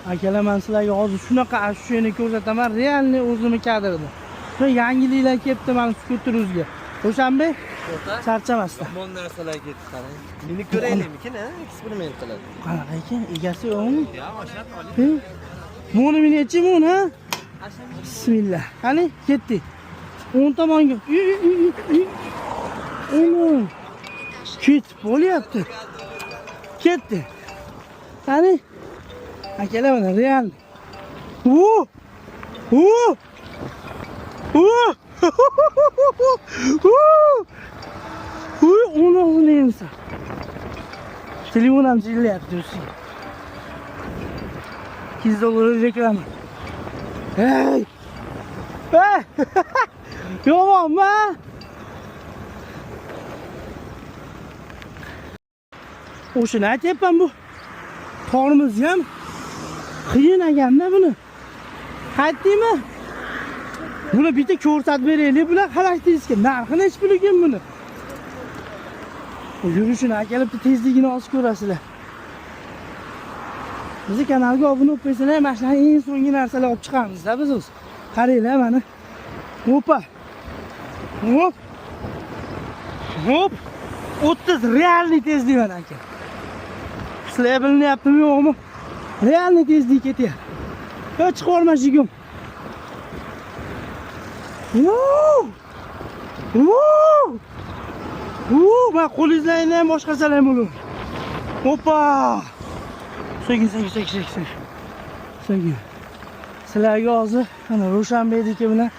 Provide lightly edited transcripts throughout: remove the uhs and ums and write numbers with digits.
Akalar, men sizlarga hozir shunaqa ashuni ko'rsataman, realniy o'zimni kadrida. Shu yangiliklar kelibdi mana skuterimizga. O'shanbek, charchamasdan. Yomon narsalar ketdi qarang. Meni ko'raylikmikin, eksperiment qiladi. Qanaqa ekan? Egasi yo'qmi? Ya, mashat oling. Buni nechi mun, ha? Bismillah. Qani, ketdik. 10 tomonga. O'm. Ketib bo'lyapti. Ketdi. Qani? Akalar, mana real. Onu neyimse. Telefonum zillayapti do'sting. $2 reklam. Hey! Hey! Yomonmi? O'shani aytyapman bu. Torimiz ham qiyin ekanda buni. Qaytdingmi? Buni bitta ko'rsatib beraylik, bular xarakteristika. Narxini hech bilgan buni. Yurishini akalib tezligini olib ko'rasizlar. Bizi kanalga obuna bo'lib qo'ysanglar, mana shunaqa eng so'nggi narsalar olib chiqamiz-da biz o'z. Qaranglar mana. Hoppa. Hop. Hop. 30 realniy tezlik mana aka. Sizlar bilinyaptimi yo'qmi? Realniy tezlik ketyapti. Hech chiqorma jigim. Ben qo'lingizlarni ham boshqachalar bo'ladi. Hoppa! So'gin. Sizlarga hozir mana Ro'shanbekniki bilan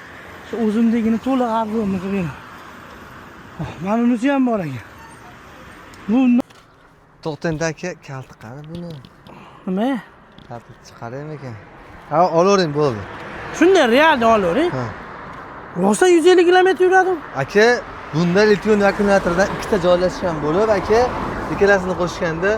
shu o'zimdagini to'liq arzonni qilib beraman. Mana bunisi ham bor ekan. Bu To'xtanda aka, kalti qani buni? nima? Kalti chiqaraymi ekan? Ha, olavering bo'ldi. Shunday realni olavering. Ha. Rosa 150 km yuradim. Aka, bunda lithium akkumulyatordan ikkita joylashgan bo'lib, aka, ikkalasini qo'shganda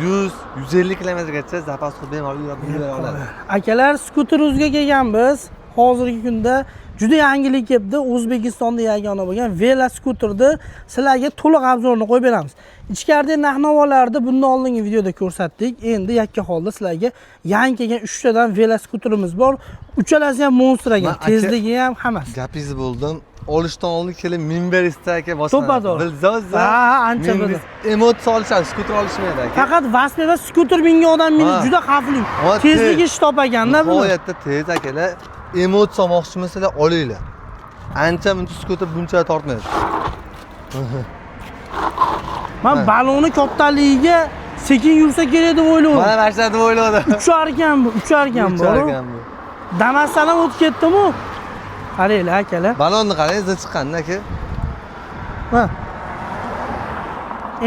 100-150 kilometrgacha zapas qilib bemalol yura oladi. Akalar, skuterimizga kelganmiz. Hozirgi kunda juda yangilik kelibdi. O'zbekistonda yagona bo'lgan Vela skuterni sizlarga to'liq obzorni qo'yib beramiz. Ichkarida narx-navolarni bundan oldingi videoda ko'rsatdik. Endi yakka holda sizlarga yangi kelgan 3 tadan Vela skuterimiz bor. Uchalasi ham monster ekan. Tezligi ham hammasi. Gapingizni bo'ldim. Olishdan oldin kelib minberista aka boshlanadi. To'ppa-to'g'ri. Bilsangiz, ancha bildim. Emotsiya olishadi, skuter olishmaydi aka. Faqat Vaspe va skuter mingan odam meni juda xavfli. Tezligi shtob ekanda bu. Nihoyatda tez akalar. Emotsiya olmoqchimisizlar, olinglar. Ancha buncha skuter buncha tortmaydi. Men baloni kattaligiga sekin yursa kerak deb o'yladim. Mana narsa deb o'yladim. Uchar ekan bu. Damasdan ham o'tib ketdimi? Qaranglar akalar. Balonni qarang, izi chiqqanda aka. Ha.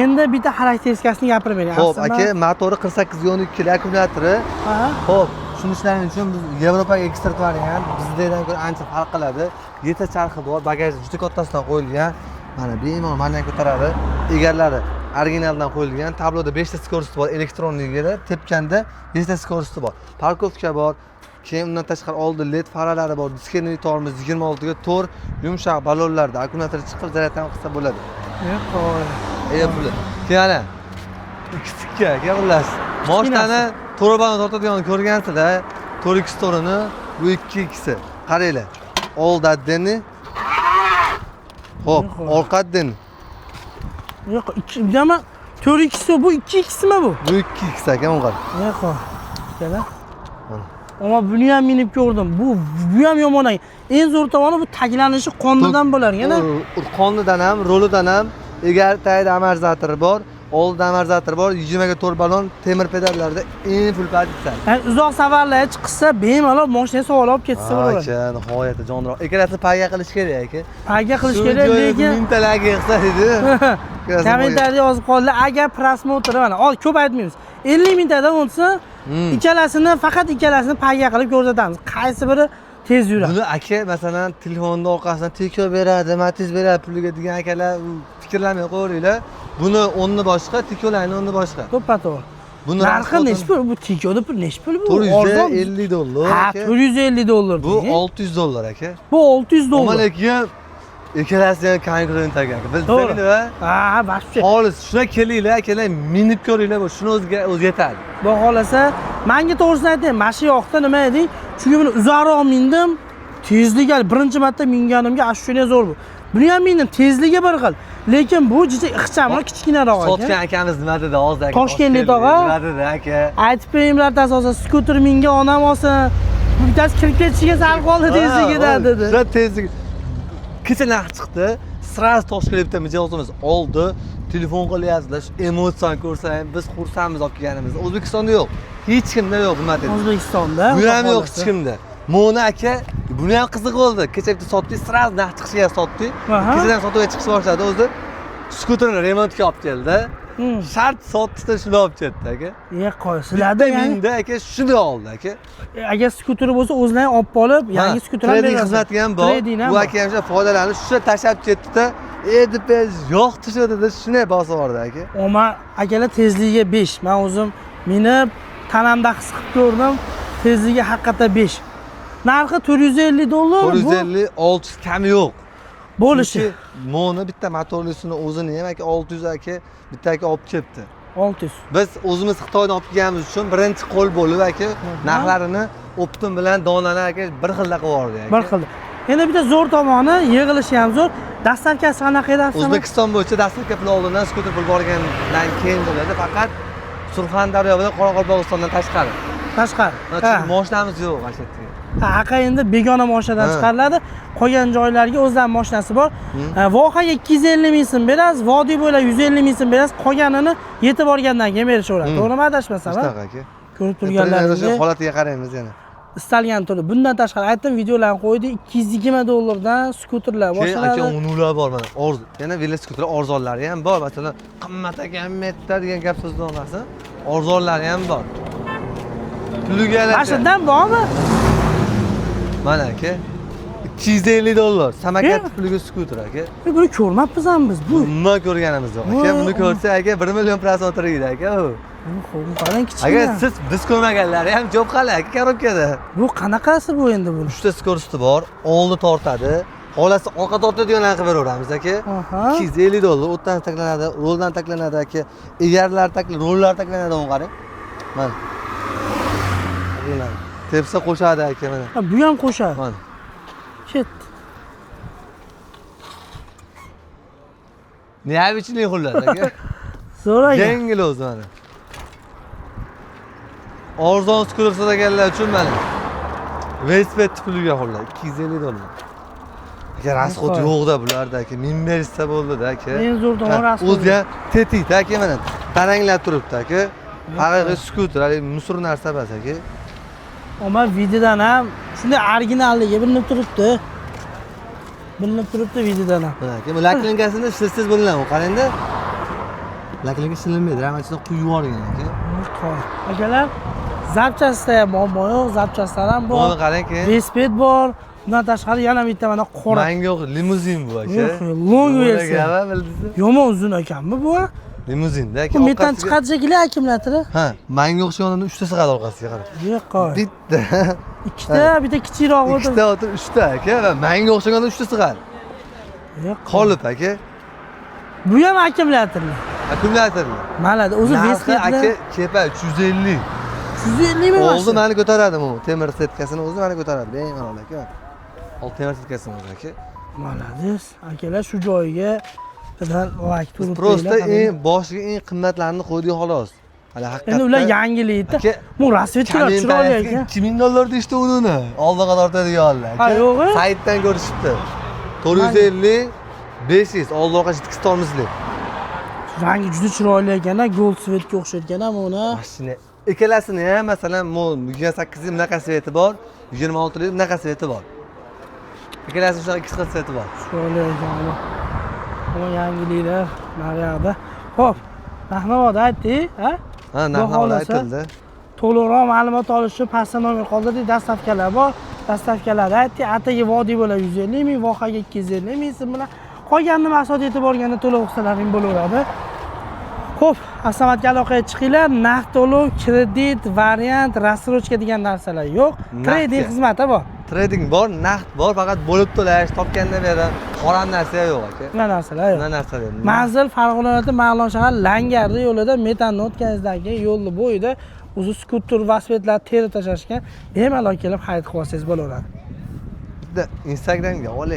Endi bitta xarakteristikasini gapirib bering. Xo'p, aka, motori 48 kilo akkumulyatori. Ha. Xo'p, tushunishlarning uchun biz Yevropaga eksport qilingan, bizdagidan ko'ra ancha farq qiladi. Yeta charxi bor, bagajni juda kattasidan qo'yilgan. Mana bemalol mana ko'taradi. Egarlari originaldan qo'yilgan. Tabloda 5 ta skorosti bor, elektronligida, tepganda 5 ta skorosti bor. Parkovka bor. Keyin undan tashqari oldi LED faralari bor. Diskenli tormoz 26 ga 4 yumshoq balonlarda akkumulyator chiqib zaryaddan qilsa bo'ladi. Puli. Keyin kichikka, gapirasiz. Moshtani to'rabani tortadiganini ko'rgansizlar, 4x to'rini, bu 2x. Qaranglar. Old addeni. Xo'p, orqa addeni. Yo'q, 4x bu 2x mi bu? Bu 2x aka, o'n qara. Yo'q. Kela. Ama buni ham minib ko'rdim. Bu ham yomon ekan. Eng zo'r tomoni bu taglanishi qondan bo'lar, yana. Qondan ham, rolidan ham egar tagida amortizatori bor, oldida amortizator bor, 20 ga 4 balon, temir pedallarda eng full pozitsiya. Yani uzoq safarlarga chiqsa, bemalol mashinani sog'ib olib ketsa bo'ladi. Aka, nihoyatda jonliroq. Ikkalasi payga qilish kerak aka. Payga qilish kerak, lekin mingtalarga yig'sa edi. Kommentariyada yozib qoldilar, agar prosmotr mana, ko'p aytmaymiz. 50 mingtadan o'tsa, faqat ikkalasini payga qilib ko'rsatamiz. Qaysi biri tez yuradi? Buni aka, masalan, telefonning orqasidan tekyo beradi, matiz beradi puliga degan akalar fikrlamay qo'yinglar. Buni o'nni boshqa, tekyolarning o'nni boshqa. To'ppa-to'g'ri. Buni narxi nechta pul? Bu tekyoda pul nechta pul bu? $450. Ha, $450. Bu $600 aka. Bu $600. Ammo lekin ikkalasi ham konkurent aka. Bildingizmi? Ha, boshqa. Xolis, shuna kelinglar, akalar, minib ko'ringlar, bu shuni o'ziga yetadi. Xudo xolasa, Menga to'g'risini aytaymi, mana shu yoqda nima eding? Chunki buni uzoqroq mindim. Tezligi birinchi marta minganimga ashuna zo'r bu. Buni ham mindim, tezligi bir xil. Lekin bu juda ixchamroq, kichkinaroq ekan. Sotgan akamiz nima dedi hozir aka? Toshkentlik tog'a. Nima dedi aka? Aytib qo'yinglar asosan skuter minga onam olsin. Bittasi kirib ketishiga sal qoldi tezligida dedi. Juda tezlik. Kecha narx chiqdi. Sraz Toshkentga bitta mijozimiz oldi. Telefon qilyapsizlar, emotsiyon ko'rsang, biz xursandmiz olib kelganimizda. O'zbekistonda yo'q. Hech kimda yo'q bu model. O'zbekistonda. Bu ham yo'q hech kimda. Mona aka, buni ham qiziq bo'ldi. Kecha bitta sotdik, sraz narx chiqishiga sotdik. Kechadan sotuvga chiqishni boshladi o'zi. Skuterni remontga olib keldi. Shart sotishda shuni olib ketdi aka. Qo'y, sizlarda menda aka shuni oldi aka. Agar skuteri bo'lsa o'zlaring olib qolib, yangi skuter ham berasiz. Xizmati ham bor. Bu aka ham foydalanib, shuni tashlab ketdi-da, deb yo'qtishi dedi, shuni bosib yubordi aka. Oma akalar tezligiga 5. Men o'zim minib, tanamda his qilib ko'rdim. Tezligi haqiqatda 5. Narxi $450. 450, 600 kami yo'q. Bo'lishi. Moni bitta motorlisini o'zini ham aka 600 aka bitta aka olib kelibdi. 600. Biz o'zimiz Xitoydan olib kelganimiz uchun birinchi qo'l bo'lib aka narxlarini optim bilan donani aka bir xilda qilib yubordi aka. Bir xilda. Yana bitta zo'r tomoni, yig'ilishi ham zo'r. Dastavkasi qanaqa edi afsonaviy? O'zbekiston bo'yicha dastavka pul oldidan skuter pul borgandan keyin bo'ladi, faqat Surxondaryo bilan Qoraqalpog'istondan tashqari. Tashqari. Mashinamiz yo'q ashatga. Haqa endi begona mashinadan chiqariladi. Qolgan joylarga o'zlarining mashinasi bor. Vohaga 250 ming so'm berasiz, vodiy bo'ylab 150 ming so'm berasiz. Qolganini yetib borgandan keyin berishaveradi. To'g'rimi adashmasam? Shunaqa aka. Ko'rib turganlaringiz. Holatiga qaraymiz yana. Istalgan turli. Bundan tashqari aytdim, videolarni qo'ydik. $220 dan skuterlar boshlanadi. Keyin aka unular bor mana. Yana velosipedlar arzonlari ham bor. Masalan, qimmat ekan metr degan gap so'zni olmasin. Arzonlari ham bor. Puliga Mashindan bormi? Mana aka. $250. Samokat puliga skuter aka. Buni ko'rmabmiz ham biz. Bu nima ko'rganimiz yo'q aka. Buni ko'rsa aka 1 million prosotr edi aka. Qarang kichkina. Agar siz biz ko'rmaganlari ham jo'q qala aka korobkada. Bu qanaqasi bu endi bu? 3 ta skorosti bor, oldi tortadi. Xolasi orqa tortadiganlarni qilib beraveramiz aka. $250 o'tdan taklanadi, roldan taklanadi aka. Egarlar taklanadi, rollar taklanadi uni qarang. Mana. Tepsa qo'shadi aka mana. Bu ham qo'shadi. Mana. Ketdi. Neavichlik xullas aka. Zo'r aka. Yengil o'zi mana. Arzon skuter so'raganlar uchun mana. Velosiped puliga xullas $250. Aka rasxod yo'q-da bularda aka. Men bersa bo'ldi-da aka. Eng zo'r tomoni rasxod. O'zi ham tetikda aka mana. Taranglab turibdi aka. Haqiqiy skuter, musor narsa emas aka. Ama videodan ham shunday originalligi bilinib turibdi. Bilinib turibdi videodan ham. Aka, bu laklinkasini ishlatsangiz bo'ladimi? Qarangda. Laklinka shilinmaydi, ramachdan quyib yuborgan aka. Akalar, zapchasta ham muammo yo'q, zapchastlar ham bor. Buni qarang keyin. Velosiped bor. Bundan tashqari yana bitta mana qora. Menga yo'q, limuzin bu aka. Long versi. Yomon uzun ekanmi bu? Limuzinda aka. Bu metan chiqadi shekilli akkumulyatori. Ha, menga o'xshagandan 3 ta sig'adi orqasiga qarab. Yo'q, qo'y. Bitta. Ikkita, bitta kichikroq o'tir. Ikkita o'tir, 3 ta aka va menga o'xshagandan 3 ta sig'adi. Yo'q. Qolib aka. Bu ham akkumulyatorli. Akkumulyatorli. Mana o'zi Vespa aka kepa 350. 350 mi bo'lsa? O'zi meni ko'taradi bu. Temir setkasini o'zi meni ko'taradi. Bemalol aka. Ol temir setkasini o'zi aka. Malades. Akalar shu joyiga qadar like turib Prosta eng boshiga eng qimmatlarini qo'ydik xolos. Hali haqiqatdan. Endi ular yangilikda. Bu rasvetkalar chiroyli ekan. $2000 deyishdi uni. Oldiga tortadiganlar aka. Ha, yo'q. Saytdan ko'rishibdi. 450 500 oldi orqa jitkisi tormizli. Rangi juda chiroyli ekan, gold svetga o'xshatgan ham uni. Mashina ikkalasini ham masalan 28 bunaqa sveti bor, 26 bunaqa sveti bor. Ikkalasi shunaqa ikki xil sveti bor. Chiroyli ekan bu. Bu yangiliklar naryoqda. Xo'p, narx-navod aytdik, ha? Ha, narx-navod aytildi. To'liqroq ma'lumot olish uchun pastda nomer qoldirdik, dastavkalar bor. Dastavkalarni aytdik, atigi vodiy bo'lib 150 ming, vohaga 250 ming so'm bilan qolganini maqsad yetib borganda to'lov qilsalaring bo'laveradi. Xo'p, avtomatga aloqaga chiqinglar. Naqd to'lov, kredit, variant, rassrochka degan narsalar yo'q. Trading xizmati bor. Trading bor, naqd bor, faqat bo'lib to'lash, topgandan beri harom narsa yo'q aka. Nima narsalar yo'q. Nima narsalar yo'q. Manzil Farg'ona viloyati Ma'lon shahar Langardi yo'lida metanni o'tkanishdagi yo'lni bo'yida o'zi skuter, velosipedlar terib tashlashgan, bemalol kelib xarid qilib olsangiz bo'laveradi. Bitta Instagramga olay.